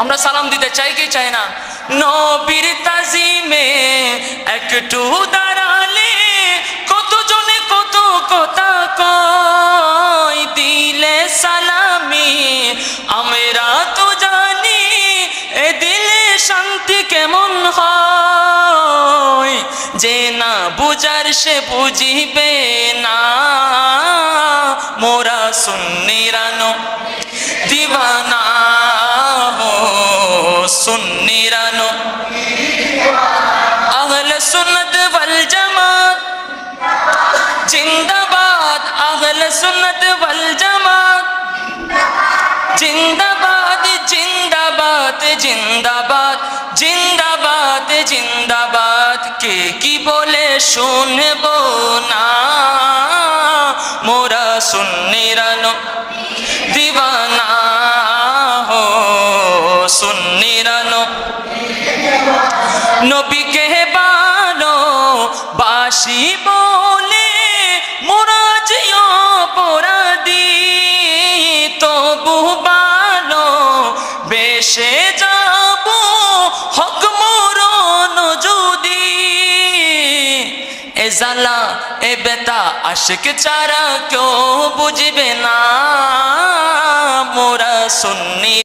আমরা সালাম দিতে চাই কি চাই না? নবীর তাজিমে একটু দাঁড়ালে কতজনে কত কথা কয়, দিলে সালামি আমরা তো জানি এ দিলে শান্তি কেমন হয়। যে না বুঝার সে বুঝিবে না, মোরা সুন্নিরানো দিওয়ানা সুন্নিরানো আহলে সুন্নত ওয়াল জামাত জিন্দাবাদ, আহলে সুন্নত ওয়াল জামাত জিন্দাবাদ জিন্দাবাদ জিন্দাবাদ জিন্দাবাদ জিন্দাবাদ। কে কি বলে শুনবো না, মোরা সুন্নিরানো দিওয়ানা হো সুন্নিরানো। নবীকে ভালো বাসি বলে মোরা যে অপরাধী, তবু ভালো বেশে যাব হক মরণ যদি। এ জালা এ বেতা আশিক ছাড়া কেউ বুঝবে না, মোরা সুন্নি।